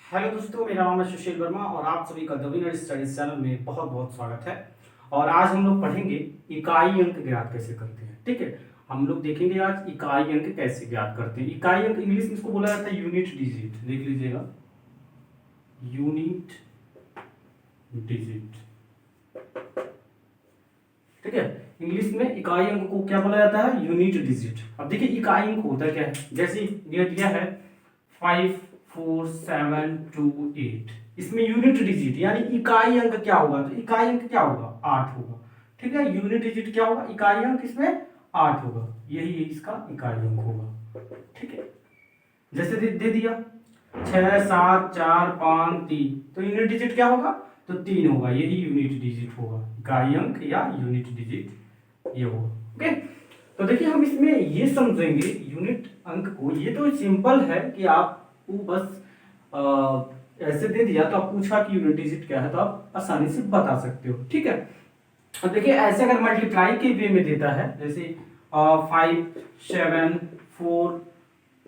Hello दोस्तों, मेरा नाम है सुशील वर्मा और आप सभी का द विनर स्टडीज चैनल में बहुत बहुत स्वागत है। और आज हम लोग पढ़ेंगे इकाई अंक ज्ञात कैसे करते हैं। ठीक है, हम लोग देखेंगे आज इकाई अंक कैसे ज्ञात करते हैं। इकाई अंक इंग्लिश में इसको बोला जाता है यूनिट डिजिट। देख लीजिएगा, यूनिट डिजिट। ठीक है, इंग्लिश में इकाई अंक को क्या बोला जाता है? Unit digit. अब देखिए इकाई अंक होता क्या है, जैसे ये दिया है 5 4 7 2 8, इसमें यूनिट डिजिट यानी इकाई अंक क्या होगा? तो इकाई अंक क्या होगा? 8 होगा। ठीक है, यूनिट डिजिट क्या होगा? इकाई अंक इसमें 8 होगा, यही इसका इकाई अंक होगा। ठीक है, जैसे दे दिया 6 7 4 5 3, तो यूनिट डिजिट क्या होगा? तो 3 होगा, यही यूनिट डिजिट होगा, इकाई अंक या यूनिट डिजिट ये होगा। ओके, तो देखिए हम इसमें ये समझेंगे यूनिट अंक को। ये तो सिंपल है कि आपको बस ऐसे दे दिया तो आप पूछा कि यूनिट डिजिट क्या है तो आप आसानी से बता सकते हो। ठीक है, अब देखिए ऐसे अगर मल्टीप्लाई के वे में देता है, जैसे 5 7 4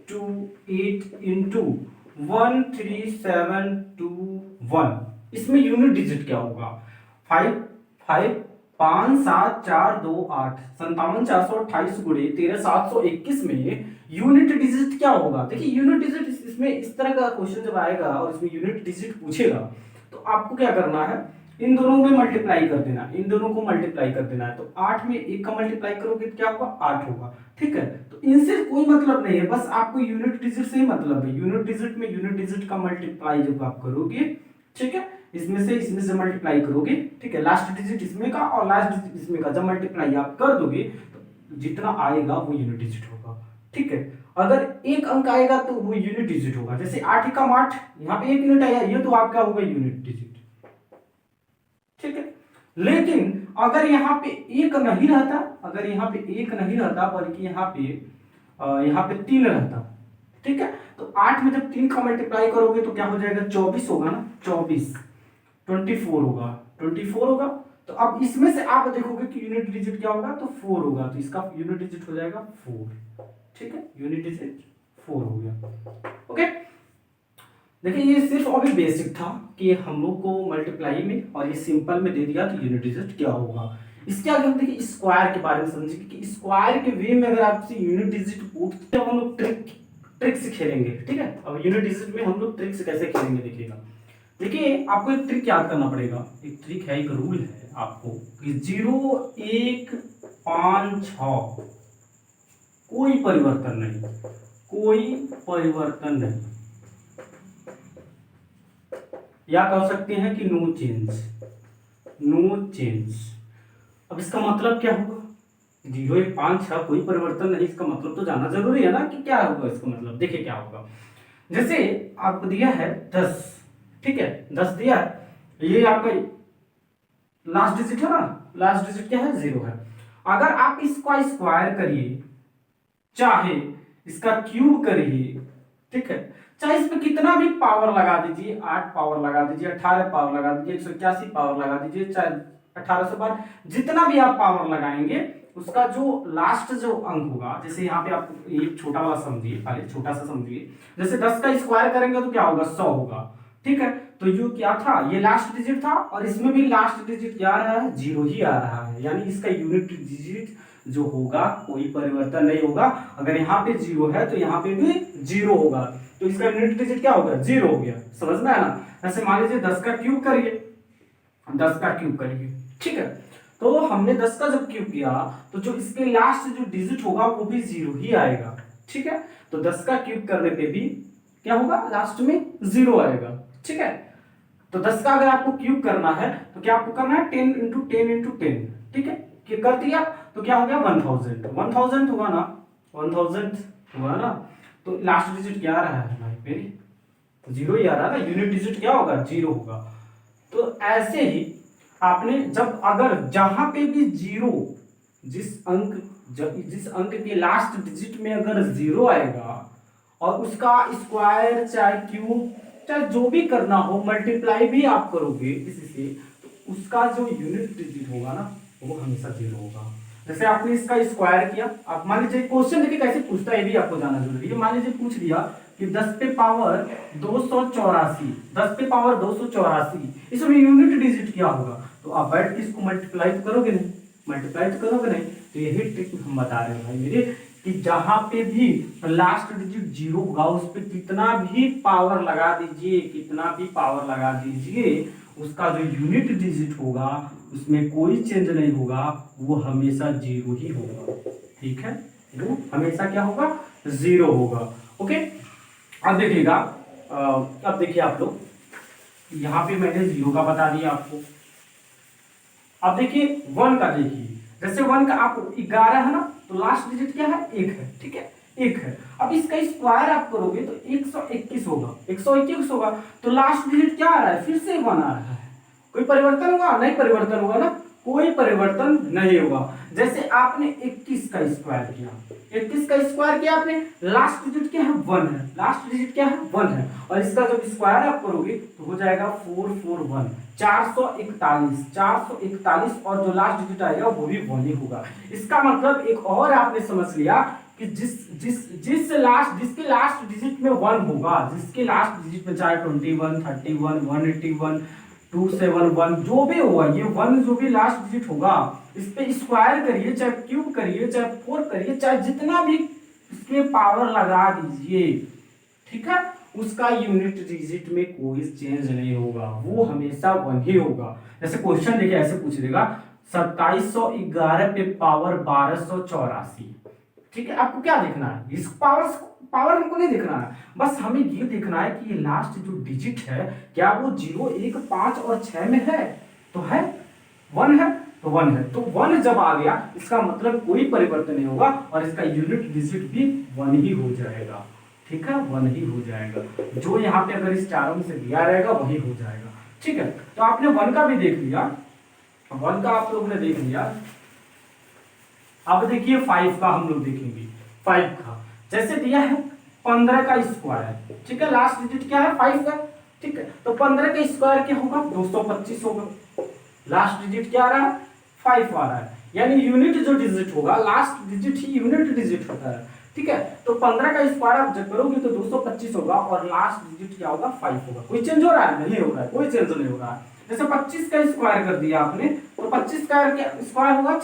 2 8 इंटू 1 3 7 2 1, इसमें यूनिट डिजिट क्या होगा? 5 5 5 7 4 2 8 57 428 गुणे 13 721 में यूनिट डिजिट क्या होगा? देखिए यूनिट डिजिट इसमें इस तरह का क्वेश्चन जब आएगा और इसमें यूनिट डिजिट पूछेगा तो आपको क्या करना है, इन दोनों में मल्टीप्लाई कर देना, इन दोनों को मल्टीप्लाई कर देना है। तो 8 में 1 का मल्टीप्लाई करोगे तो क्या होगा? 8 होगा। ठीक है, तो इनसे कोई मतलब नहीं है, बस आपको यूनिट डिजिट से ही मतलब है। यूनिट डिजिट में यूनिट डिजिट का मल्टीप्लाई जब आप करोगे, ठीक है, इसमें से मल्टीप्लाई करोगे, ठीक है, लास्ट डिजिट इसमें का और लास्ट डिजिट इसमें का जब मल्टीप्लाई आप कर दोगे तो जितना आएगा वो यूनिट डिजिट होगा। ठीक है, अगर एक अंक आएगा तो वो यूनिट डिजिट होगा। जैसे 8 एकम 8, यहाँ पे 1 यूनिट आया, ये तो आपका होगा यूनिट डिजिट। ठीक है, लेकिन अगर यहाँ पे एक नहीं रहता, अगर यहाँ पे एक नहीं रहता बल्कि यहाँ पे 3 रहता, ठीक है, तो 8 में जब 3 का मल्टीप्लाई करोगे तो क्या हो जाएगा? 24 होगा ना, 24 24 होगा, 24 होगा। तो अब इसमें से आप देखोगे कि यूनिट डिजिट क्या होगा? तो 4 होगा, तो इसका यूनिट डिजिट हो जाएगा 4। ठीक है, यूनिट डिजिट 4 हो गया। ओके, देखिए ये सिर्फ अभी बेसिक था कि हम लोग को मल्टीप्लाई में और ये सिंपल में दे दिया कि यूनिट डिजिट क्या होगा। इसके आगे हम देखिए स्क्वायर के बारे में समझेंगे कि स्क्वायर के वे में अगर आपसे यूनिट डिजिट पूछते हम लोग ट्रिक से खेलेंगे। ठीक है, अब यूनिट डिजिट में हम लोग ट्रिक से कैसे खेलेंगे देखिएगा। देखिए आपको एक ट्रिक याद करना पड़ेगा, एक ट्रिक है, एक रूल है आपको कि 0 1 5 6 कोई परिवर्तन नहीं, कोई परिवर्तन नहीं, या कह सकते हैं कि नो चेंज, नो चेंज। अब इसका मतलब क्या होगा? 0 1 5 6 कोई परिवर्तन नहीं, इसका मतलब तो जानना जरूरी है ना कि क्या होगा इसका मतलब। देखिए क्या होगा, जैसे आपको दिया है 10, ठीक है, 10 दिया है, ये आपका लास्ट डिजिट है ना, लास्ट डिजिट क्या है? 0 है। अगर आप इसका स्क्वायर करिए, चाहे इसका क्यूब करिए, ठीक है, चाहे इसमें कितना भी पावर लगा दीजिए, 8 पावर लगा दीजिए, 18 पावर लगा दीजिए, 181 पावर लगा दीजिए, चाहे 18 से बार जितना भी आप पावर लगाएंगे उसका जो लास्ट जो अंक होगा, जैसे यहाँ पे आप ये छोटा वाला समझिए, पहले छोटा सा समझिए, जैसे 10 का स्क्वायर करेंगे तो क्या होगा? 100 होगा। ठीक है, तो ये क्या था? ये लास्ट डिजिट था और इसमें भी लास्ट डिजिट क्या आ रहा है? 0 ही आ रहा है, यानी इसका यूनिट डिजिट जो होगा कोई परिवर्तन नहीं होगा। अगर यहाँ पे 0 है तो यहाँ पे भी 0 होगा, तो इसका यूनिट डिजिट क्या हो गया? 0 हो गया। समझ में आया ना? ऐसे मान लीजिए 10 का क्यूब करिए, 10 का क्यूब करिए, ठीक है, तो हमने 10 का जब क्यूब किया तो जो इसके लास्ट जो डिजिट होगा वो भी 0 ही आएगा। ठीक है, तो 10 का क्यूब करने पे भी क्या होगा? लास्ट में 0 आएगा। ठीक है, तो 10 का अगर आपको क्यूब करना है तो क्या आपको करना है? 10 इंटू 10 इंटू 10। ठीक है, कर दिया तो क्या हो गया? 1000, 1000 हुआ ना, 1000 हुआ ना, तो लास्ट डिजिट क्या आ रहा है हमारे पे? 0 ही आ रहा है ना, यूनिट डिजिट क्या होगा? 0 होगा। तो ऐसे ही आपने जब अगर जहां पे भी 0, जिस अंक के लास्ट डिजिट में अगर 0 आएगा और उसका स्क्वायर चाहे क्यूब चाहे जो भी करना हो, मल्टीप्लाई भी आप करोगे किसी से, तो उसका जो यूनिट डिजिट होगा ना वो हमेशा 0 होगा। जैसे आपने इसका स्क्वायर किया, आप मान लीजिए क्वेश्चन देखिए कैसे पूछता है, ये भी आपको जानना जरूरी है। मान लीजिए पूछ दिया कि 10 पे पावर 284, 10 पे पावर 284, इसमें यूनिट डिजिट क्या होगा? तो आप बैठ के इसको मल्टीप्लाई तो करोगे नहीं, मल्टीप्लाई तो करोगे नहीं। तो यही ट्रिक हम बता रहे हैं भाई मेरे, कि जहां पे भी लास्ट डिजिट जीरो होगा उस पे कितना भी पावर लगा दीजिए, कितना भी पावर लगा दीजिए, उसका जो यूनिट डिजिट होगा उसमें कोई चेंज नहीं होगा, वो हमेशा जीरो ही होगा। ठीक है, वो हमेशा क्या होगा? जीरो होगा। ओके, अब देखिएगा, अब देखिए आप लोग, यहाँ पे मैंने जीरो का बता दिया आपको। अब देखिए वन का, देखिए जैसे वन का आप 11 है ना, तो लास्ट डिजिट क्या है? 1 है। ठीक है, 1 है। अब इसका स्क्वायर आप करोगे तो 121 होगा, 121 होगा, तो लास्ट डिजिट क्या आ रहा है? फिर से 1 आ रहा है। कोई परिवर्तन होगा? नहीं परिवर्तन होगा ना, कोई परिवर्तन नहीं होगा। जैसे आपने 21 का स्क्वायर किया, 21 का स्क्वायर किया आपने, लास्ट डिजिट क्या है? 1 है, लास्ट डिजिट क्या है? 1 है, और इसका जब स्क्वायर आप करोगे तो हो जाएगा 441, 441, 441, और जो लास्ट डिजिट आएगा वो भी 1 ही होगा। इसका मतलब एक और आपने समझ लिया कि जिसके लास्ट डिजिट में 1 होगा, जिसके लास्ट डिजिट में चाहे 21, 31, 181, 271 जो भी होगा, ये 1 जो भी लास्ट डिजिट होगा, इस पे स्क्वायर करिए, चाहे क्यूब करिए, चाहे 4 करिए, चाहे जितना भी इसमें पावर लगा दीजिए, ठीक है, उसका यूनिट डिजिट में कोई चेंज नहीं होगा, वो हमेशा 1 ही होगा। जैसे क्वेश्चन देखिए ऐसे पूछ देगा, 2711 पे पावर 1284। ठीक है, आपको क्या देखना है? इस पावर हमको नहीं देखना है, बस हमें ये देखना है कि ये लास्ट जो डिजिट है क्या वो 0, 1, 5 और 6 में है? तो है, 1 है, तो 1 है, तो 1 जब आ गया इसका मतलब कोई परिवर्तन नहीं होगा, और इसका यूनिट डिजिट भी 1 ही हो जाएगा। ठीक है, 1 ही हो जाएगा, जो यहाँ पे अगर इस चारों में से दिया रहेगा वही हो जाएगा। ठीक है, तो आपने 1 का भी देख लिया, 1 का आप लोगों ने देख लिया। अब देखिए 5 का हम लोग देखेंगे। 5 का जैसे दिया है 15 का स्क्वायर, ठीक है, लास्ट डिजिट क्या है? 5 है। ठीक है, तो 15 का स्क्वायर क्या होगा? 225 होगा। लास्ट डिजिट क्या आ रहा है? 5 आ रहा है, यानी यूनिट जो डिजिट होगा, लास्ट डिजिट ही यूनिट डिजिट होता है। ठीक है, तो 15 का स्क्वायर आप जब करोगे तो 225 होगा, और लास्ट डिजिट क्या होगा? 5 होगा। कोई चेंज हो रहा है? नहीं हो रहा है, कोई चेंज नहीं हो रहा है। जैसे 25 का स्क्वायर कर दिया आपने, तो 25 का स्क्वायर होगा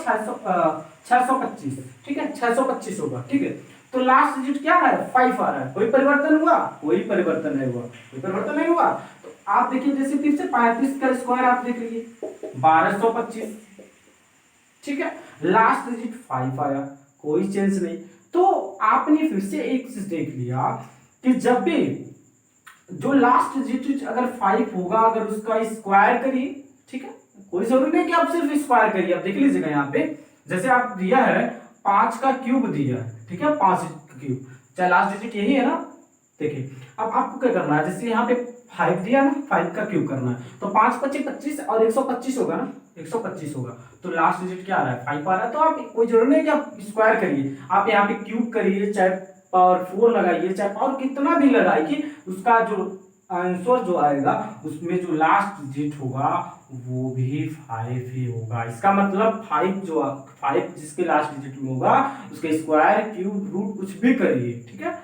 625। ठीक है, 625 होगा। ठीक है, तो लास्ट डिजिट क्या है? 5 आ रहा है। कोई परिवर्तन हुआ? कोई परिवर्तन नहीं हुआ, कोई परिवर्तन नहीं हुआ। तो आप देखिए, जैसे फिर से 35 का स्क्वायर आप देख लीजिए, 1225। ठीक है, लास्ट डिजिट 5 आया, कोई चेंज नहीं। तो आपने फिर से एक चीज देख लिया कि जब भी जो लास्ट डिजिट अगर 5 होगा, अगर उसका स्क्वायर करिए, ठीक है, कोई जरूरी नहीं कि आप सिर्फ स्क्वायर करिए। आप देख लीजिएगा यहाँ पे, जैसे आप दिया है 5 का क्यूब दिया है, ठीक है, 5 क्यूब, चाहे लास्ट डिजिट यही है ना। देखिए अब आपको क्या करना है, जैसे यहाँ पे 5 दिया ना, 5 का क्यूब करना है, तो 5 25 25 और 125 होगा ना, 125 होगा, तो लास्ट डिजिट क्या आ रहा है? 5 आ रहा है। तो आप कोई जरूरी नहीं कि आप स्क्वायर करिए, आप यहाँ पे क्यूब करिए, चाहे पावर 4 लगाइए, चाहे पावर कितना भी लगाइए, उसका जो आंसर जो आएगा उसमें जो लास्ट डिजिट होगा वो भी 5 ही होगा। इसका मतलब 5 जिसके लास्ट डिजिट में होगा उसके स्क्वायर, क्यूब, रूट कुछ भी करिए, ठीक है,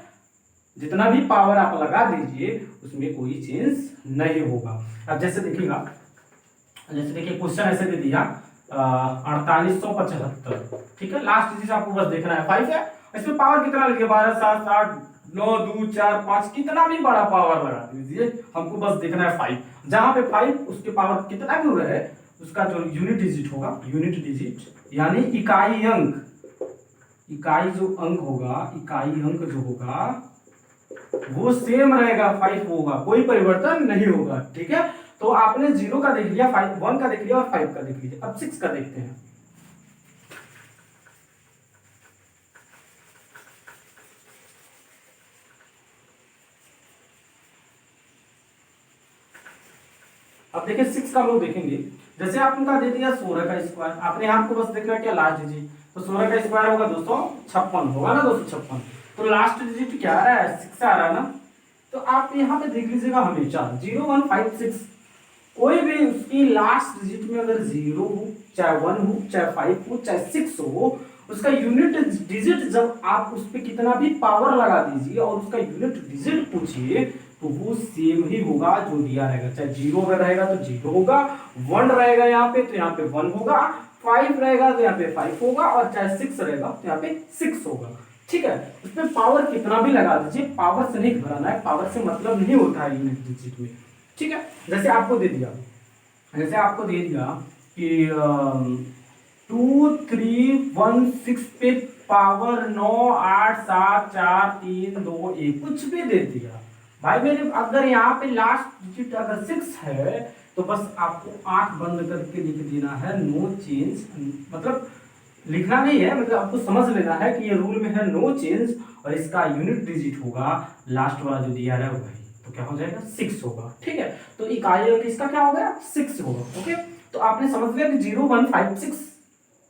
जितना भी पावर आप लगा दीजिए उसमें कोई चेंज नहीं होगा। अब जैसे देखिएगा, जैसे देखिए क्वेश्चन ऐसे दे दिया 4875, ठीक है, लास्ट डिजिट आपको बस देखना है 5 है, इसमें पावर कितना लिखिए 12 7 8 9 2 4 5, कितना भी बड़ा पावर लगा दीजिए, हमको बस देखना है 5। जहां पे 5 उसके पावर कितना भी रहे, उसका जो यूनिट डिजिट होगा, यूनिट डिजिट यानी इकाई अंक, इकाई जो अंक होगा, इकाई अंक जो होगा वो सेम रहेगा, 5 होगा, कोई परिवर्तन नहीं होगा। ठीक है, तो आपने 0 का देख लिया, 1 का देख लिया और 5 का देख लिया। अब 6 का देखते हैं। अब देखिए 6 का हम लोग देखेंगे। जैसे आपने दे दिया 16 का स्क्वायर, आपने यहाँ को बस देखना क्या लास्ट डिजिट, तो 16 का स्क्वायर होगा 256 होगा ना, 256, तो लास्ट डिजिट क्या आ रहा है? 6 आ रहा है ना। तो आप यहाँ पे देख लीजिएगा हमेशा 0156, कोई भी उसकी लास्ट डिजिट में अगर 0 हो, चाहे 1 हो, चाहे 5 हो, चाहे 6 हो, उसका यूनिट डिजिट जब आप उस पर कितना भी पावर लगा दीजिए और उसका यूनिट डिजिट पूछिए तो वो सेम ही होगा जो दिया रहेगा। चाहे 0 अगर रहेगा तो 0 होगा, 1 रहेगा यहाँ पे तो यहाँ पे 1 होगा, 5 रहेगा तो यहाँ पे 5 होगा, और चाहे 6 रहेगा तो यहाँ पे 6 होगा। ठीक है, उसमें पावर कितना भी लगा दीजिए, पावर से नहीं घबराना है, पावर से मतलब नहीं होता है यूनिट डिजिट में। ठीक है, जैसे आपको दे दिया कि 2316 पे पावर 9 8 7 4 3 2 1 कुछ भी दे दिया भाई मेरे। अगर यहाँ पे लास्ट डिजिट अगर 6 है तो बस आपको आंख बंद करके लिख देना है नो चेंज, मतलब लिखना नहीं है, मतलब आपको समझ लेना है कि ये रूल में है नो चेंज, और इसका यूनिट डिजिट होगा लास्ट वाला जो दिया है वही, तो क्या हो जाएगा 6 होगा। ठीक है, तो इकाई अंक इसका क्या हो गया 6 होगा। ओके, तो आपने समझ लिया कि 0156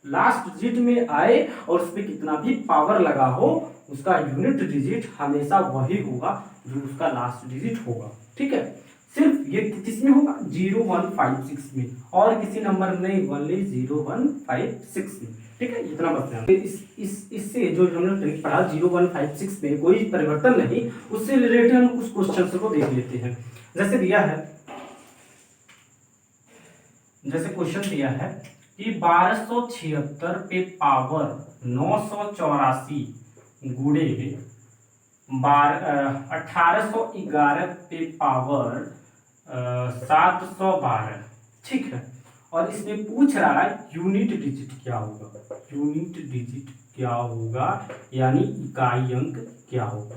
लास्ट डिजिट में आए और उसमें कितना भी पावर लगा हो उसका यूनिट डिजिट हमेशा वही होगा जो उसका लास्ट डिजिट होगा। ठीक है, सिर्फ ये किसमें होगा 0156 में, और किसी नंबर में नहीं, ओनली 0156 में। ठीक है, इतना बस ध्यान। इससे जो हमने ट्रिक पढ़ा 0156 में कोई परिवर्तन नहीं, उससे रिलेटेड हम कुछ क्वेश्चन को देख लेते हैं। जैसे दिया है, जैसे क्वेश्चन दिया है कि 1276 पे पावर 984 गुणे 1811 पे पावर 712। ठीक है, और इसमें पूछ रहा है यूनिट डिजिट क्या होगा, यूनिट डिजिट क्या होगा यानी इकाई अंक क्या होगा।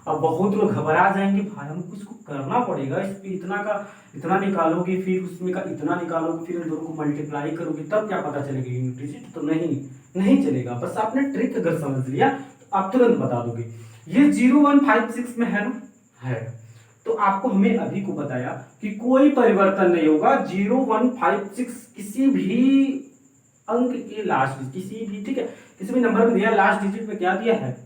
अब बहुत लोग घबरा जाएंगे, भाई हमको इसको करना पड़ेगा, इस पे इतना का इतना निकालोगे, फिर उसमें का इतना निकालोगे, फिर इन दोनों को मल्टीप्लाई करोगे तब क्या पता चलेगा यूनिट डिजिट, तो नहीं चलेगा। बस आपने ट्रिक अगर समझ लिया तो आप तुरंत बता दोगे। ये 0156 में है ना, है, तो आपको हमें अभी को बताया कि कोई परिवर्तन नहीं होगा। 0156 किसी भी अंक के लास्ट, किसी भी, ठीक है, किसी भी नंबर में दिया लास्ट डिजिट में क्या दिया है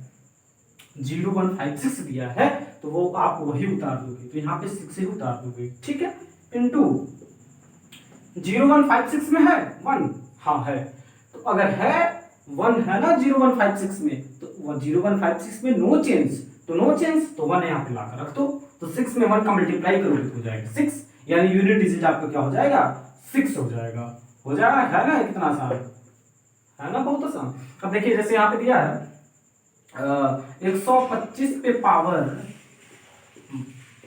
0156 दिया है, तो वो आप वही उतार दोगे, तो यहाँ पे 6 ही उतार दोगे। ठीक है, इनटू 0156 में है 1, हाँ है, तो अगर है 1 है ना 0156 में, तो 0156 में नो चेंज, तो नो चेंज तो 1 यहाँ पे लाकर रख दो, तो 6 में 1 का मल्टीप्लाई करोगे तो हो जाएगा 6, यानी यूनिट डिजिट आपका क्या हो जाएगा 6 हो जाएगा। है ना, कितना आसान है ना, बहुत आसान। अब देखिए जैसे यहाँ पे दिया है 125 पे पावर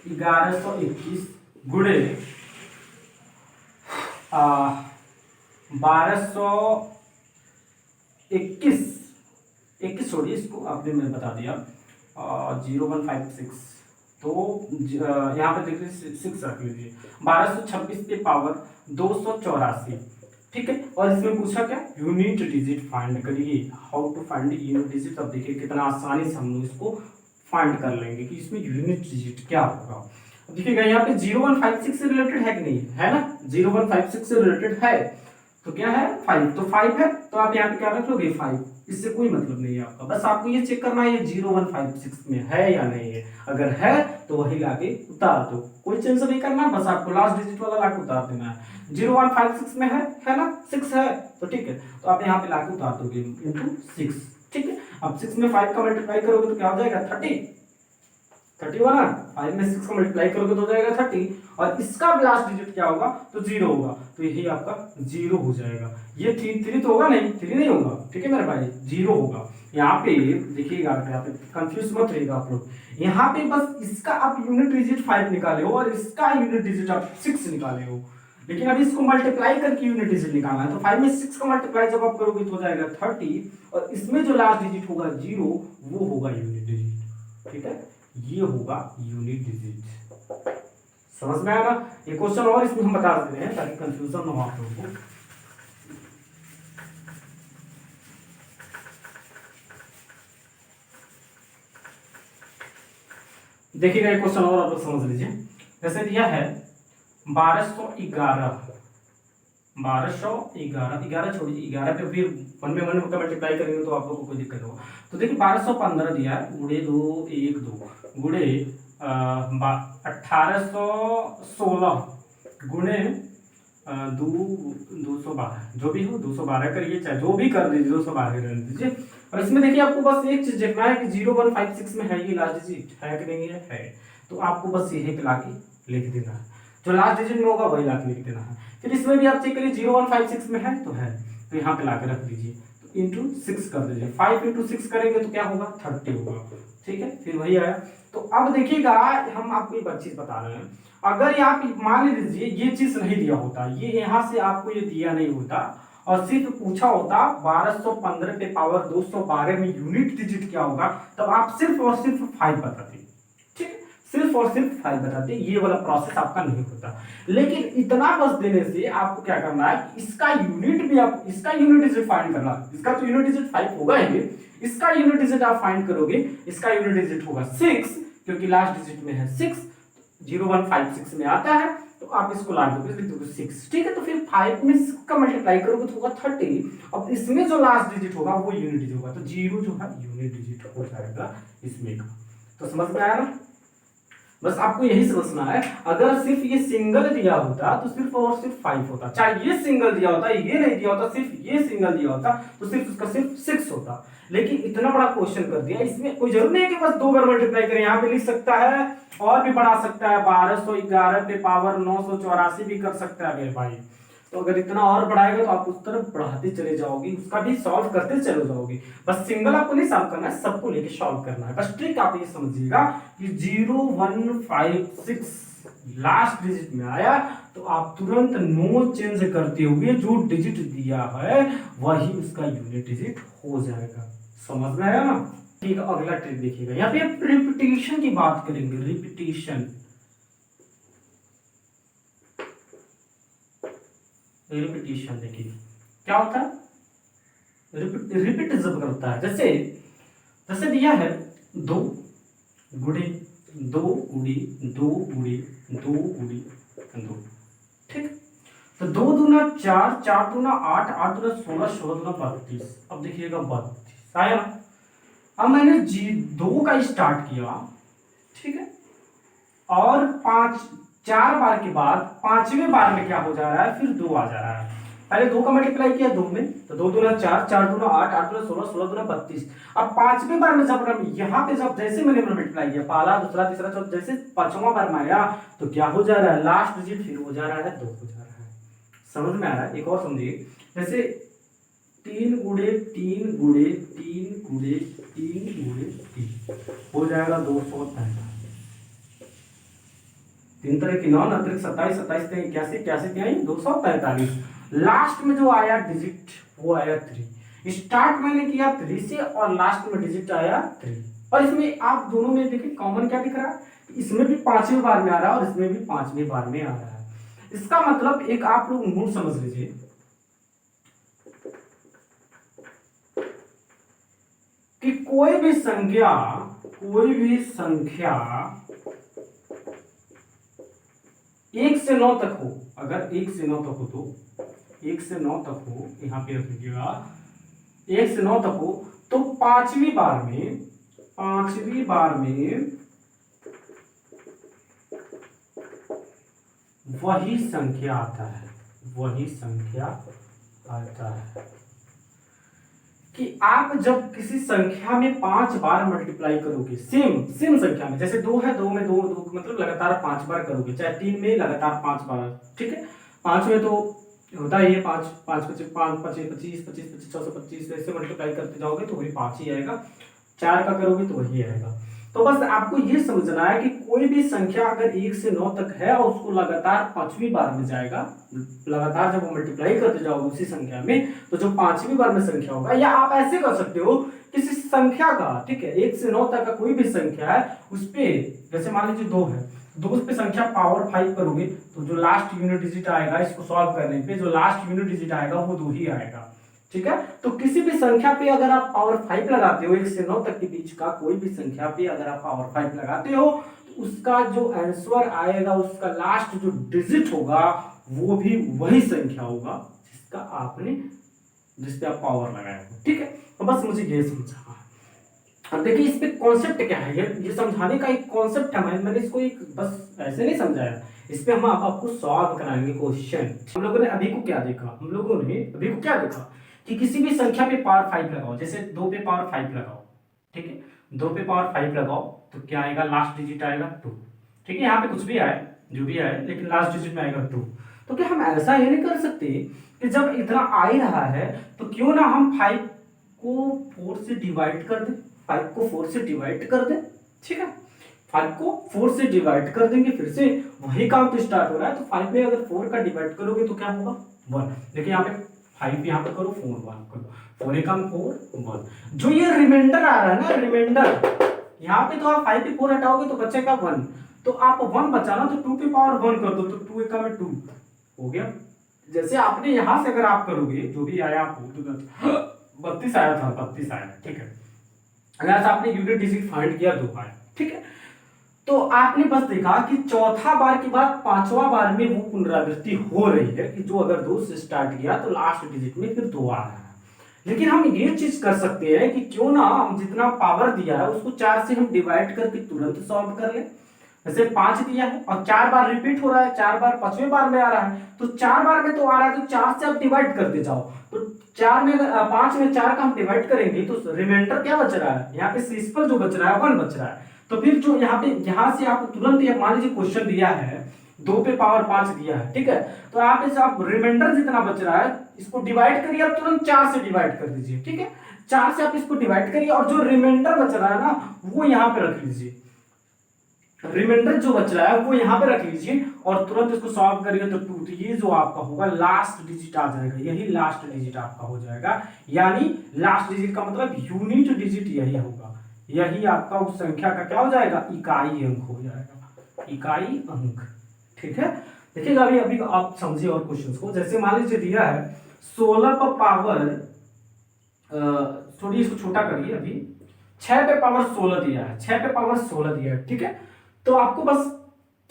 1121 गुणे 1221 छोड़िए, इसको आपने मैं बता दिया 0156, तो यहाँ पे देखिए 6 रख लीजिए, 1226 पे पावर 284। ठीक है, और इसमें पूछा क्या यूनिट डिजिट फाइंड करिए, how to find unit digit. अब देखिए कितना आसानी से हम लोग इसको फाइंड कर लेंगे कि इसमें यूनिट डिजिट क्या होगा। अब देखिएगा यहाँ पे 0156 से रिलेटेड है कि नहीं है ना, 0156 से रिलेटेड है, तो क्या है 5, तो 5 है, तो आप यहाँ पे क्या रख लोगे 5, इससे कोई मतलब नहीं है आपका, बस आपको ये चेक करना है ये 0156 में है या नहीं है, अगर है तो वही लाके उतार दो, कोई चेंज नहीं करना, बस आपको लास्ट डिजिट वाला लाके उतार देना है। 0156 में है ना, 6 है, तो ठीक है, तो आप यहाँ पे लाके उतार दोगे इंटू 6। ठीक है, अब 6 में 5 का मल्टीप्लाई करोगे तो क्या हो जाएगा 30 हुआ ना, 5 में 6 का मल्टीप्लाई करोगे तो हो जाएगा 30, और इसका लास्ट डिजिट क्या होगा तो 0 होगा, तो यही आपका 0 हो जाएगा। ये 3 तो होगा नहीं, 3 नहीं होगा, ठीक है मेरे भाई, 0 होगा। यहाँ पे देखिएगा, यहाँ पे कंफ्यूज मत रहिएगा आप लोग, यहाँ पे बस इसका आप यूनिट डिजिट 5 निकाले हो और इसका यूनिट डिजिट आप 6 निकाले हो, लेकिन अभी इसको मल्टीप्लाई करके यूनिट डिजिट निकालना है, तो 5 में 6 का मल्टीप्लाई जब आप करोगे तो हो जाएगा 30, और इसमें जो लास्ट डिजिट होगा 0 वो होगा यूनिट डिजिट। ठीक है, ये होगा यूनिट डिजिट। समझ में आया ना, ये क्वेश्चन और इसमें हम बता देते हैं ताकि कंफ्यूजन ना हो आप लोगों को। देखिएगा ये क्वेश्चन और आप लोग समझ लीजिए, जैसे दिया है 1211 छोड़िए, 11 पे फिर 1 में 1 का मल्टीप्लाई करेंगे तो आप लोगों को कोई दिक्कत होगा, तो देखिए 1215 दिया है, गुणे 2 1 2 गुणे 1816 गुणे 212 जो भी हो 212 करिए, चाहे जो भी कर दीजिए 212 रहने दीजिए। और इसमें देखिए आपको बस एक चीज देखना है कि 0156 में है ये लास्ट डिजिट है कि नहीं है, तो आपको बस यही पे लाके लिख देना है, जो लास्ट डिजिट में होगा वही लाके लिख देना है। फिर इसमें भी आप चेक करिए 0156 में है तो यहाँ पे लाके रख दीजिए, तो इंटू 6 कर दीजिए, 5 इंटू 6 करेंगे तो क्या होगा 30 होगा, ठीक है। फिर वही आया। तो अब देखिएगा हम आपको एक चीज बता रहे हैं, अगर यहाँ पे मान लीजिए ये चीज नहीं दिया होता, ये यहाँ से आपको ये दिया नहीं होता और सिर्फ पूछा होता 1215 पे पावर 212 में यूनिट डिजिट क्या होगा, तब आप सिर्फ और सिर्फ 5 बताते, ठीक है, सिर्फ और सिर्फ 5 बताते, ये वाला प्रोसेस आपका नहीं होता। लेकिन इतना बस देने से आपको क्या करना है, इसका यूनिट भी आप इसका यूनिट डिजिट फाइंड करना, इसका तो यूनिट डिजिट 5 होगा ही, इसका यूनिट डिजिट आप फाइंड करोगे, इसका यूनिट डिजिट होगा 6 क्योंकि लास्ट डिजिट में है 6, 0156 में आता है, तो आप इसको ला दोगे, लिख दोगे 6, ठीक है। तो फिर 5 में 6 का मल्टीप्लाई करोगे तो होगा 30, अब इसमें जो लास्ट डिजिट होगा वो यूनिट डिजिट होगा, तो 0 जो है यूनिट डिजिट हो जाएगा इसमें का। तो समझ में आया ना, बस आपको यही समझना है। अगर सिर्फ ये सिंगल दिया होता तो सिर्फ और सिर्फ 5 होता, चाहे ये सिंगल दिया होता, ये नहीं दिया होता, सिर्फ ये सिंगल दिया होता तो सिर्फ उसका सिर्फ 6 होता। लेकिन इतना बड़ा क्वेश्चन कर दिया, इसमें कोई जरूर नहीं है कि बस 2 बार मल्टीप्लाई करें, यहाँ पे लिख सकता है और भी बढ़ा सकता है, 1211 पे पावर 984 भी कर सकता है मेरे भाई। तो अगर इतना और बढ़ाएगा तो आप उस तरफ बढ़ाते चले जाओगे, उसका भी सॉल्व करते चले जाओगे। बस सिंगल आपको नहीं सॉल्व करना है, सबको लेके सॉल्व करना है। बस ट्रिक आप ये समझिएगा कि 0156 लास्ट डिजिट में आया तो आप तुरंत नो चेंज करते हुए जो डिजिट दिया है वही उसका यूनिट डिजिट हो जाएगा। समझ में आया ना, ठीक है। अगला ट्रिक देखिएगा, यहाँ पे रिपीटेशन की बात करेंगे, रिपीटेशन देखिए क्या होता है, रिपीट जब करता है, जैसे दिया है 2 गुणे 2 गुणे 2 गुणे 2 गुणे 2, ठीक। तो 2 दूना 4, 4 दूना 8, 8 दूना 16, 16 दूना 32। अब देखिएगा 32 आया। अब मैंने 2 का स्टार्ट किया, ठीक है, और 4 बार के बाद 5वें बार में क्या हो जा रहा है, फिर 2 आ जा रहा है। पहले 2 का मल्टीप्लाई किया 2 में, तो 2 दूना 4, 4 दूना 8, 8 दूना 16, 16 दूना 32। अब 5वें बार में जब यहाँ पे जब जैसे मैंने मल्टीप्लाई किया, पहला दूसरा तीसरा चौथा, जैसे 5वां बार में आया तो क्या हो जा रहा है, लास्ट डिजिट फिर हो जा रहा है 2 हो जा रहा है। समझ में आ रहा है। एक और समझिए, जैसे 3 गुणे 3 गुणे 3 गुणे 3 गुणे 3 हो जाएगा 243। 3 तरह की 9, 29, 27, 27, 81, 81, 243। लास्ट में जो आया डिजिट वो आया 3। स्टार्ट मैंने किया 3 से और लास्ट में डिजिट आया 3। और इसमें आप दोनों में देखिए कॉमन क्या दिख रहा है, इसमें भी 5वें बार में आ रहा है और इसमें भी 5वें बार में आ रहा है। इसका मतलब एक आप लोग मूल समझ लीजिए कि कोई भी संख्या 1 से 9 तक हो, अगर 1 से 9 तक हो तो 1 से 9 तक हो, यहाँ पे रख लीजिएगा, 1 से 9 तक हो तो 5वीं बार में वही संख्या आता है कि आप जब किसी संख्या में 5 बार मल्टीप्लाई करोगे, सेम संख्या में, जैसे 2 है, 2 में 2 मतलब लगातार 5 बार करोगे, चाहे 3 में लगातार 5 बार, ठीक है। 5 में तो होता ही है 5, 5 25, 5 25, 25, 25, 625, ऐसे मल्टीप्लाई करते जाओगे तो वही 5 ही आएगा। 4 का करोगे तो वही आएगा। तो बस आपको ये समझना है कि कोई भी संख्या अगर 1 से 9 तक है और उसको लगातार 5वीं बार में जाएगा, लगातार जब मल्टीप्लाई करते जाओगे उसी संख्या में, तो जो 5वीं बार में संख्या होगा, या आप ऐसे कर सकते हो किसी संख्या का, ठीक है, 1 से 9 तक का कोई भी संख्या है उस पे, जैसे मान लीजिए 2 है, 2 पे संख्या पावर 5 करोगे तो जो लास्ट यूनिट डिजिट आएगा, इसको सॉल्व करने पे जो लास्ट यूनिट डिजिट आएगा वो 2 ही आएगा, ठीक है। तो किसी भी संख्या पे अगर आप पावर 5 लगाते हो, 1 से 9 तक के बीच का कोई भी संख्या पे अगर आप पावर 5 लगाते हो तो उसका जो आंसर आएगा, उसका लास्ट जो डिजिट होगा वो भी वही संख्या होगा जिसका आपने जिस पे आप पावर लगाए हो, ठीक है। तो बस मुझे ये समझा। अब देखिए इस पे कॉन्सेप्ट क्या है, ये समझाने का एक कॉन्सेप्ट है। मैंने इसको एक बस ऐसे नहीं समझाया, इस पे हम आपको सॉल्व कराएंगे क्वेश्चन। हम लोगों ने अभी को क्या देखा, हम लोगों ने अभी को क्या देखा कि किसी भी संख्या पे पावर 5 लगाओ, जैसे 2 पे पावर 5 लगाओ, ठीक है, 2 पे पावर 5 लगाओ तो क्या आएगा, लास्ट डिजिट आएगा 2, ठीक है, यहाँ पे कुछ भी आए जो भी आए लेकिन लास्ट डिजिट में आएगा 2। तो क्या हम ऐसा ये नहीं कर सकते कि जब इतना आ ही रहा है तो क्यों ना हम 5 को 4 से डिवाइड कर दें, 5 को 4 से डिवाइड कर दें, ठीक है, 5 को 4 से डिवाइड कर देंगे, फिर से वही काम तो स्टार्ट हो रहा है। तो 5 में अगर 4 का डिवाइड करोगे तो क्या होगा 1। देखिए यहाँ पे 5 यहाँ पे करो 4 1 करो, 4 एकम 4 1। जो ये रिमाइंडर आ रहा है ना, रिमाइंडर, यहाँ पे तो आप 5 पे 4 हटाओगे तो बचेगा 1, तो आप 1 बचाना तो 2 पे पावर 1 कर दो, तो 2 एकम 2 हो गया। जैसे आपने यहां से अगर आप करोगे जो भी आया आपको तो 32 आया था, 32 आया, ठीक है, अगर आपने यूनिट डिजिट फाइंड किया 2 बार, ठीक है, तो आपने बस देखा कि चौथा बार के बाद पांचवा बार में वो पुनरावृत्ति हो रही है कि जो अगर 2 से स्टार्ट किया तो लास्ट डिजिट में फिर 2 आ रहा है। लेकिन हम ये चीज कर सकते हैं कि क्यों ना हम जितना पावर दिया है उसको 4 से हम डिवाइड करके तुरंत सॉल्व कर ले। जैसे 5 दिया है और 4 बार रिपीट हो रहा है, 4 बार 5वें बार में आ रहा है, तो 4 बार में तो आ रहा है तो 4 से आप डिवाइड करते जाओ। तो 4 में 5 में 4 का हम डिवाइड करेंगे तो रिमाइंडर क्या बच रहा है, यहाँ पे सिंपल जो बच रहा है 1 बच रहा है। तो फिर जो यहाँ पे यहाँ से आप तुरंत ये मान लीजिए क्वेश्चन दिया है 2 पे पावर 5 दिया है, ठीक है, तो आप इसे आप रिमाइंडर जितना बच रहा है इसको डिवाइड करिए, आप तुरंत 4 से डिवाइड कर दीजिए, ठीक है, 4 से आप इसको डिवाइड करिए और जो रिमाइंडर बच रहा है ना वो यहाँ पे रख लीजिए, रिमाइंडर जो बच रहा है वो यहाँ पे रख लीजिए और तुरंत इसको सॉल्व करिए तो 2, तो ये जो आपका होगा लास्ट डिजिट आ जाएगा, यही लास्ट डिजिट आपका हो जाएगा। यानी लास्ट डिजिट का मतलब यूनिट डिजिट यही होगा, यही आपका उस संख्या का क्या हो जाएगा, इकाई अंक हो जाएगा, इकाई अंक, ठीक है। देखिएगा अभी अभी आप समझिए और क्वेश्चंस को। जैसे मान लीजिए दिया है 16 पर पावर, थोड़ी इसको छोटा करिए, अभी 6 पे पावर 16 दिया है, 6 पे पावर 16 दिया है, ठीक है, तो आपको बस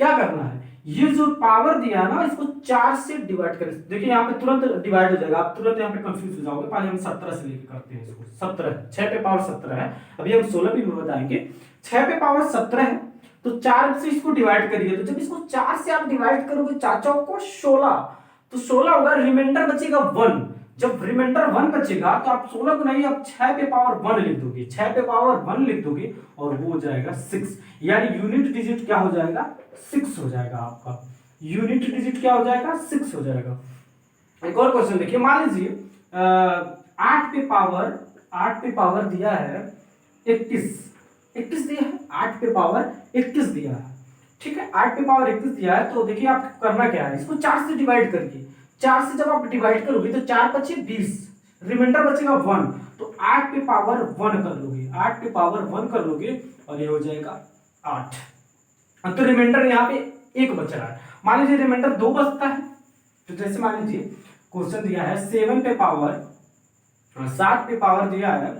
क्या करना है, ये जो पावर दिया है ना इसको 4 से डिवाइड करें। देखिए यहाँ पे तुरंत डिवाइड हो जाएगा, आप तुरंत यहाँ पे कंफ्यूज हो जाओगे। पहले हम 17 से लेके करते हैं इसको, 17, 6 पे पावर 17 है, अभी हम 16 भी बताएंगे। 6 पे पावर 17 है तो 4 से इसको डिवाइड करिए, तो जब इसको 4 से आप डिवाइड करोगे चाचा को 16, तो 16 होगा, रिमाइंडर बचेगा 1। जब रिमाइंडर 1 बचेगा तो आप 16 को नहीं, आप 6 पे पावर 1 लिख दोगे, 6 पे पावर 1 लिख दोगे और वो हो जाएगा 6, यानी यूनिट डिजिट क्या हो जाएगा 6 हो जाएगा आपका, यूनिट डिजिट क्या हो जाएगा 6 हो जाएगा। एक और क्वेश्चन देखिए, मान लीजिए 8 पे पावर दिया है 21 दिया है, 8 पे पावर 21 दिया है, ठीक है, 8 पे पावर 21 दिया है। तो देखिए आप करना क्या है, इसको 4 से डिवाइड करके, 4 से जब आप डिवाइड करोगे तो 4 पचे 20, रिमाइंडर बचेगा 1, तो 8 पे पावर 1 कर लोगे, 8 पे पावर 1 कर लोगे और ये हो जाएगा 8। तो रिमाइंडर यहाँ पे 1 बच रहा है। मान लीजिए रिमाइंडर 2 बचता है, तो जैसे मान लीजिए क्वेश्चन दिया है 7 पे पावर, 7 पे पावर दिया है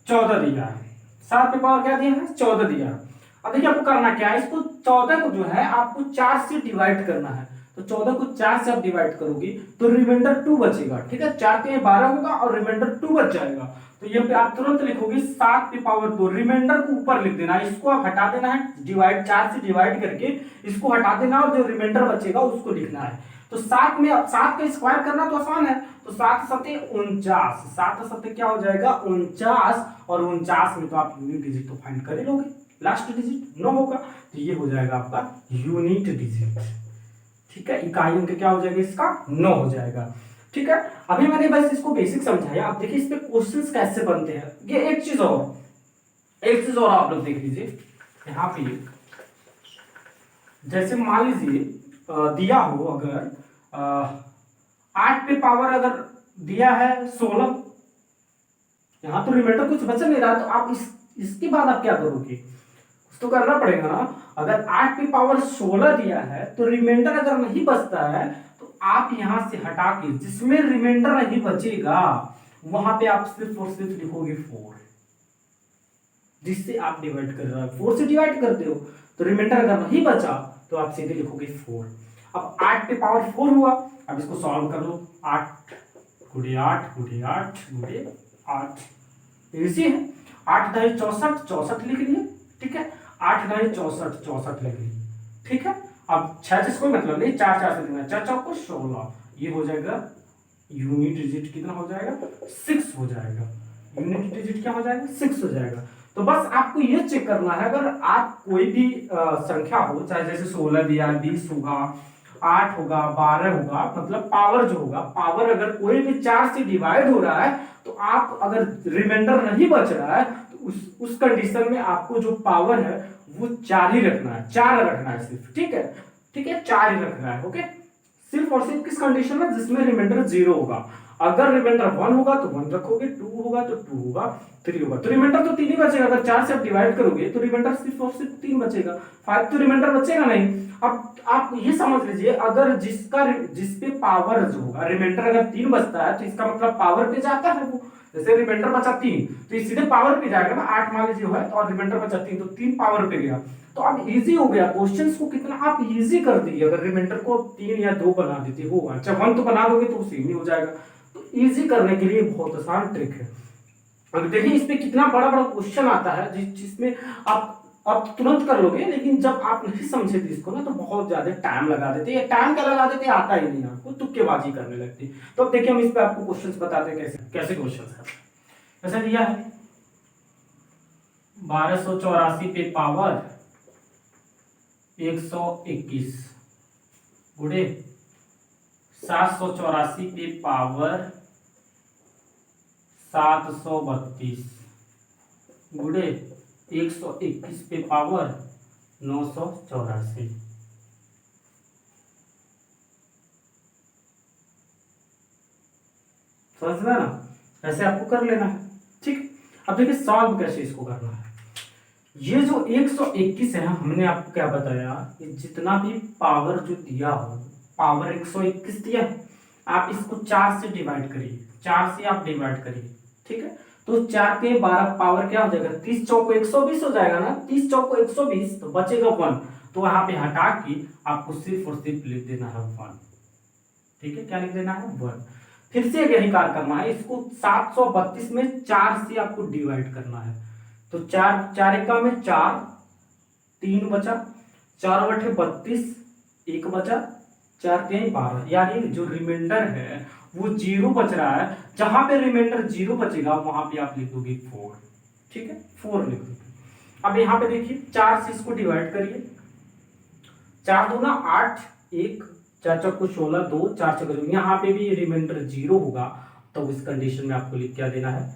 14 दिया है, 7 पे पावर क्या दिया है 14 दिया है। अब देखिए आपको करना क्या है, इसको 14 को जो है आपको 4 से डिवाइड करना है, तो 14 को 4 से आप डिवाइड करोगे तो रिमाइंडर 2 बचेगा, ठीक है, 4 के 12 होगा और रिमाइंडर 2 बच जाएगा। तो ये पे आप तुरंत लिखोगे 7 पे पावर 2, रिमाइंडर को ऊपर लिख देना है, इसको आप हटा देना है, डिवाइड 4 से डिवाइड करके इसको हटा देना और जो रिमाइंडर बचेगा उसको लिखना है। तो 7 में 7 का स्क्वायर करना तो आसान है, तो 7 सत्ते 49, 7 सत्ते क्या हो जाएगा 49, और 49 में तो आप यूनिट डिजिट तो फाइंड कर ही लोगे, लास्ट डिजिट 9 होगा, तो ये हो जाएगा आपका यूनिट डिजिट, ठीक है, इकाई अंक क्या हो जाएगा इसका 9 हो जाएगा, ठीक है। अभी मैंने बस इसको बेसिक समझाया, आप देखिए इस पे क्वेश्चंस कैसे बनते हैं। ये एक चीज और आप लोग देख लीजिए, यहाँ पे जैसे मान लीजिए दिया हो अगर 8 पे पावर अगर दिया है 16, यहाँ तो रिमाइंडर कुछ बच नहीं रहा, तो आप इसके बाद आप क्या करोगे, कुछ तो करना पड़ेगा ना। अगर 8 पे पावर 16 दिया है तो रिमाइंडर अगर नहीं बचता है तो आप यहां से हटा के जिसमें रिमाइंडर नहीं बचेगा वहां पे आप सिर्फ और सिर्फ लिखोगे 4, जिससे आप डिवाइड कर रहे हो, 4 से डिवाइड करते हो तो रिमाइंडर अगर नहीं बचा तो आप सीधे लिखोगे 4। अब 8 पे पावर 4 हुआ, अब इसको सॉल्व कर लो, 8 गुड़े 8 गुड़े 8 गुड़े 8, इजी है। 8 ढाई 64, 64 लिख लिए, ठीक है। 8 ढाई 64, 64 लिख लिए, ठीक है। अब 6 से कोई मतलब नहीं, 4 4 से लिखना, 4 4 को 16, ये हो जाएगा यूनिट डिजिट कितना हो जाएगा, 6 हो जाएगा। यूनिट डिजिट क्या हो जाएगा, 6 हो जाएगा। तो बस आपको ये चेक करना है, अगर आप कोई भी संख्या हो, चाहे जैसे 16 दिया, 20 होगा, 8 होगा, 12 होगा, मतलब पावर जो होगा, पावर अगर कोई भी 4 से डिवाइड हो रहा है, तो आप अगर रिमाइंडर नहीं बच रहा है, तो उस कंडीशन में आपको जो पावर है वो 4 ही रखना है, 4 रखना है सिर्फ, ठीक है, ठीक है, 4 ही रखना है, ओके। सिर्फ और सिर्फ किस कंडीशन में, जिसमें रिमाइंडर 0 होगा। अगर रिमाइंडर 1 होगा तो 1 रखोगे, 2 होगा तो 2 होगा, 3 होगा तो रिमाइंडर तो 3 ही बचेगा। अगर 4 से आप डिवाइड करोगे तो रिमाइंडर सिर्फ और सिर्फ 3 बचेगा, 5 तो रिमाइंडर बचेगा नहीं। अब आप ये समझ लीजिए, अगर जिसपे पावर जो होगा, रिमाइंडर अगर 3 बचता है तो इसका मतलब पावर पे जाता है वो। जैसे रिमाइंडर बचा 3 तो ये सीधे पावर पे जाएगा ना, 8 मान लीजिए है तो, और रिमाइंडर बचा 3 तो 3 पावर पे गया। तो अब इजी हो गया, क्वेश्चंस को कितना आप इजी कर दिए। अगर रिमाइंडर को 3 या 2 बना देते हो, अच्छा 1 तो बना दोगे तो सेम ही हो जाएगा। तो इजी करने के लिए बहुत आसान ट्रिक है। अब देखिए इस पे कितना बड़ा बड़ा क्वेश्चन आता है, जिसमें आप तुरंत कर लोगे, लेकिन जब आप नहीं समझे थे इसको ना, तो बहुत ज्यादा टाइम लगा देते, या टाइम क्या लगा देते, आता ही नहीं आपको, तुक्केबाजी करने लगती। तो अब देखिए हम इस पे आपको क्वेश्चंस बताते हैं कैसे कैसे क्वेश्चन है। ऐसा दिया है 1284 पे पावर 121 गुड़े 784 पे पावर 732 गुड़े 121 पे पावर 984। समझ में ना, ऐसे आपको कर लेना है, ठीक। अब देखिए सॉल्व कैसे इसको करना है। ये जो 121 है, हमने आपको क्या बताया कि जितना भी पावर जो दिया हो, पावर 121 दिया है, आप इसको 4 से डिवाइड करिए, 4 से आप डिवाइड करिए, ठीक है। तो 4 के 12 पावर क्या हो जाएगा, 30 चौको 120 हो जाएगा ना, 30 चौको 120, तो बचेगा 1। तो वहां पे हटा के आपको सिर्फ और सिर्फ लिख देना है 1, ठीक है। क्या लिख देना है, 1। फिर से यही कार्य करना है, इसको 732 में 4 से आपको डिवाइड करना है। तो 4 एका में 4, 3 बचा, 4 बटे 32, 1 बचा, 4 3 12, यानी जो रिमाइंडर है वो 0 बच रहा है। जहां पे रिमाइंडर 0 बचेगा वहां पे आप लिख दोगे 4, ठीक है, 4 लिख दोगे। अब यहाँ पे देखिए 4 से इसको डिवाइड करिए, 4 दूना 8, 1 4 चौको 16, 2 4 चौको 2, यहाँ पे भी रिमाइंडर 0 होगा, तो इस कंडीशन में आपको लिख क्या देना है,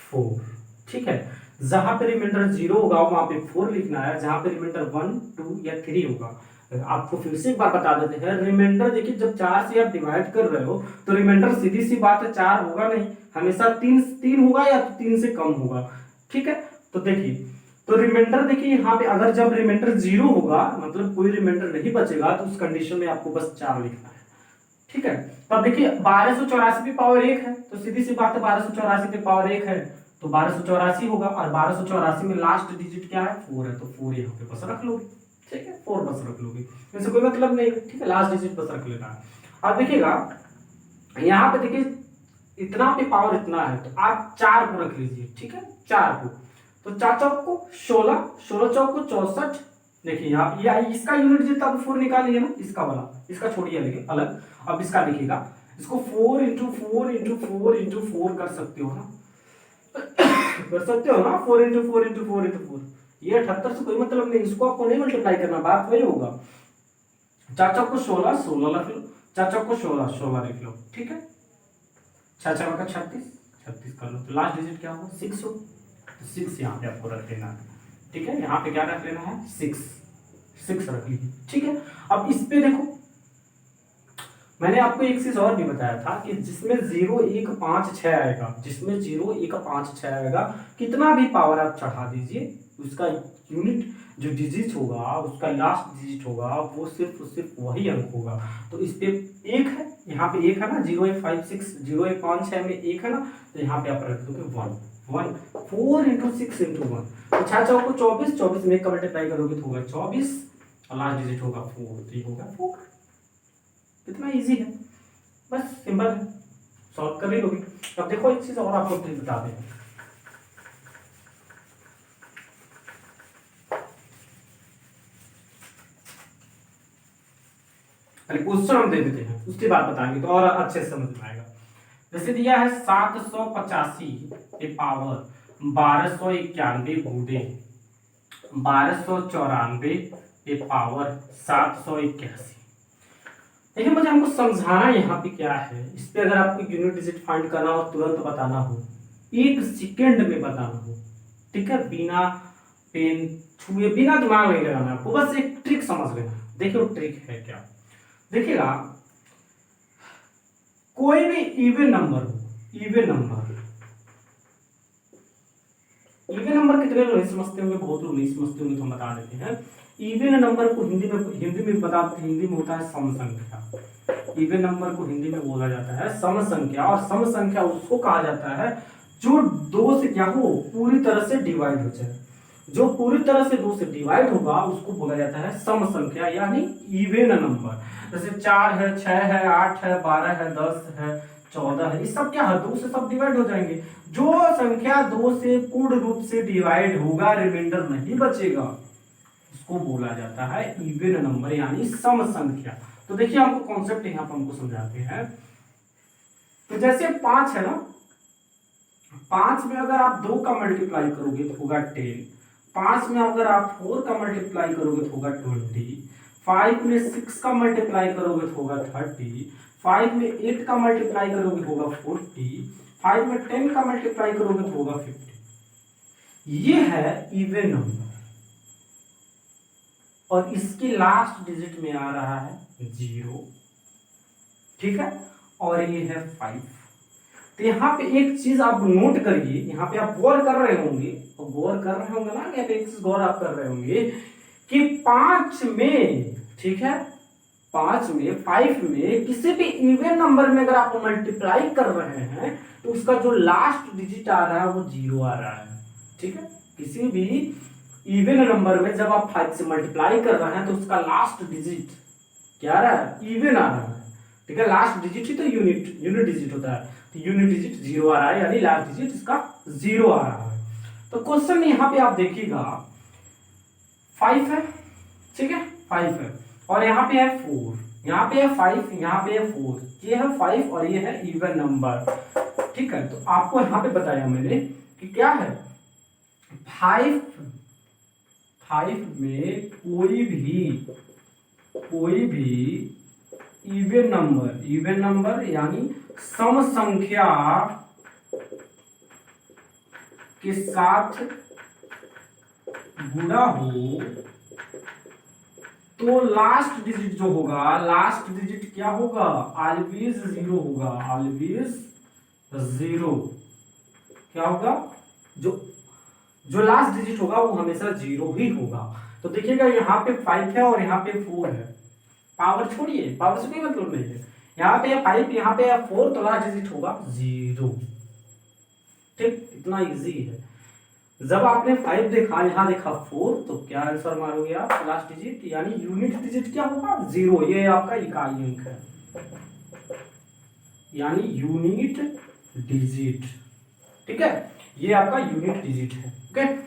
4, ठीक है। जहां पे रिमाइंडर 0 होगा वहां पे 4 लिखना है, जहां पे रिमाइंडर 1 2 या 3 होगा। आपको फिर से एक बार बता देते हैं, रिमाइंडर देखिए जब 4 से आप डिवाइड कर रहे हो तो रिमाइंडर सीधी सी बात है 4 होगा नहीं, हमेशा 3 होगा या 3 से कम होगा, ठीक है। तो देखिए, तो रिमाइंडर देखिए यहाँ पे अगर जब रिमाइंडर 0 होगा, मतलब कोई रिमाइंडर नहीं बचेगा, तो उस कंडीशन में आपको बस 4 लिखना है, ठीक है। तो अब देखिए 1284 पे पावर 1 है, तो सीधी सी बात है 1284 पे पावर 1 है तो 1284 होगा, और 1284 में लास्ट डिजिट क्या है, 4 है, तो 4 यहाँ पे बस रख लोगे, ठीक है, 4 बस रख लोगे, वैसे कोई मतलब नहीं, ठीक है, लास्ट डिजिट बस रख लेना है। अब देखिएगा यहाँ पे देखिए इतना पे पावर इतना है, तो आप 4 को रख लीजिए, ठीक है, 4 को, तो 4 चौक को 16, 16 चौक को 64। देखिए यहाँ इसका यूनिट डिजिट आप 4 निकालिए ना, इसका वाला, इसका छोड़िए लेकिन अलग। अब इसका देखिएगा, इसको 4 इंटू 4 इंटू 4 इंटू 4 कर सकते हो ना, कर सकते हो ना, 4 इंटू 4 इंटू 4 इंटू 4, ये 78 से कोई मतलब नहीं, इसको आपको नहीं मल्टीप्लाई करना, बात वही होगा। 4 चौक को 16, 16 रख लो, 4 चौक को 16, 16 लिख लो, ठीक है, 6 चौका का 36, 36 कर लो, तो लास्ट डिजिट क्या होगा, 6 हो, तो 6 यहाँ पे आपको रख लेना है, ठीक है, यहाँ पे क्या रख लेना है, 6 रख लीजिए, ठीक है। अब इस पे देखो, मैंने आपको एक चीज और भी बताया था कि जिसमें 0 1 5 6 आएगा, जिसमें 0 1 5 6 आएगा, कितना भी पावर आप चढ़ा दीजिए, उसका यूनिट जो डिजिट होगा, उसका लास्ट डिजिट होगा, वो सिर्फ वही अंक होगा। तो इस पे 1 है, यहाँ पे 1 है ना, 0 1 5 6, 0 1 5 6 में 1 है ना, तो यहाँ पे आप रख दोगे 1, 4 इंटू 6 इंटू 1, तो 6 चौक को 24, 24 में का मल्टीप्लाई करोगे तो होगा 24, और लास्ट डिजिट होगा 4, तो ये होगा 4। कितना इजी है, बस सिंपल है, सॉल्व कर ही लोगे। अब देखो एक चीज और आपको ट्रिक बता दें। क्वेश्चन हम दे देते हैं, उसके बाद बताएंगे तो और अच्छे से समझ में आएगा। जैसे दिया है 785 के पावर 1291 गुणे 1294 के पावर 781। देखिए मुझे हमको समझाना है यहाँ पे क्या है। इस पे अगर आपको यूनिट डिजिट फाइंड करना हो, तुरंत बताना हो, 1 सेकेंड में बताना हो, ठीक है, बिना पेन छुए, बिना दिमाग नहीं लगाना, आपको बस एक ट्रिक समझ लेना। देखिए वो ट्रिक है क्या, देखिएगा कोई भी इवन नंबर हो, इवन नंबर कितने लोग नहीं समझते होंगे, बहुत लोग नहीं समझते होंगे, तो हम बता देते हैं। इवन नंबर को हिंदी में बताते, हिंदी में होता है सम संख्या। इवन नंबर को हिंदी में बोला जाता है सम संख्या, और सम संख्या उसको कहा जाता है जो दो से क्या हो, पूरी तरह से डिवाइड हो जाए। जो पूरी तरह से 2 से डिवाइड होगा उसको बोला जाता है सम संख्या, यानी इवन नंबर। जैसे 4 है, 6 है, 8 है, 12 है, 10 है, 14 है, ये सब क्या है, 2 से सब डिवाइड हो जाएंगे। जो संख्या 2 से पूर्ण रूप से डिवाइड होगा, रिमाइंडर नहीं बचेगा, उसको बोला जाता है इवन नंबर, यानी सम संख्या। तो देखिए आपको कॉन्सेप्ट यहाँ पर हमको समझाते हैं। तो जैसे 5 है ना, 5 में अगर आप 2 का मल्टीप्लाई करोगे तो होगा 10, 5 में अगर आप 4 का मल्टीप्लाई करोगे तो होगा 20, 5 में 6 का मल्टीप्लाई करोगे तो होगा 30, 5 में 8 का मल्टीप्लाई करोगे तो होगा 40, 5 में 10 का मल्टीप्लाई करोगे तो होगा 50। ये है इवन नंबर, और इसके लास्ट डिजिट में आ रहा है 0, ठीक है, और ये है 5। तो यहाँ पे एक चीज आप नोट करिए, यहाँ पे आप गौर कर रहे होंगे, और गौर कर रहे होंगे ना, यहाँ पे एक चीज गौर आप कर रहे होंगे कि 5 में, ठीक है, 5 में किसी भी इवन नंबर में अगर आप मल्टीप्लाई कर रहे हैं तो उसका जो लास्ट डिजिट आ रहा है वो 0 आ रहा है, ठीक है। किसी भी इवन नंबर में जब आप 5 से मल्टीप्लाई कर रहे हैं तो उसका लास्ट डिजिट क्या आ रहा है, इवन आ रहा है, ठीक है। लास्ट डिजिट ही तो यूनिट डिजिट होता है, तो यूनिट डिजिट 0 आ रहा है, यानी लास्ट डिजिट इसका 0 आ रहा है। तो क्वेश्चन यहाँ पे आप देखिएगा 5 है, ठीक है, 5 है, और यहाँ पे है 4, यहाँ पे है 5, यहाँ पे है 4, ये है 5 और ये है इवन नंबर, ठीक है। तो आपको यहाँ पे बताया मैंने कि क्या है, 5 में कोई भी इवन नंबर यानी सम संख्या के साथ गुणा हो तो लास्ट डिजिट जो होगा, लास्ट डिजिट क्या होगा, ऑलवेज 0 होगा, ऑलवेज 0 क्या होगा, जो लास्ट डिजिट होगा वो हमेशा 0 ही होगा। तो देखिएगा यहाँ पे 5 है और यहाँ पे 4 है, पावर छोड़िए, पावर से कोई मतलब नहीं है, यहाँ पे 5, यहाँ पे 4, तो लास्ट डिजिट होगा 0, ठीक, इतना इजी है। जब आपने 5 देखा, यहाँ देखा 4, तो क्या आंसर मारोगे आप, लास्ट डिजिट, यानी यूनिट डिजिट क्या होगा, 0, ये आपका इकाई अंक है, यानी यूनिट डिजिट, ठीक है, ये आपका यूनिट डिजिट है, ओके।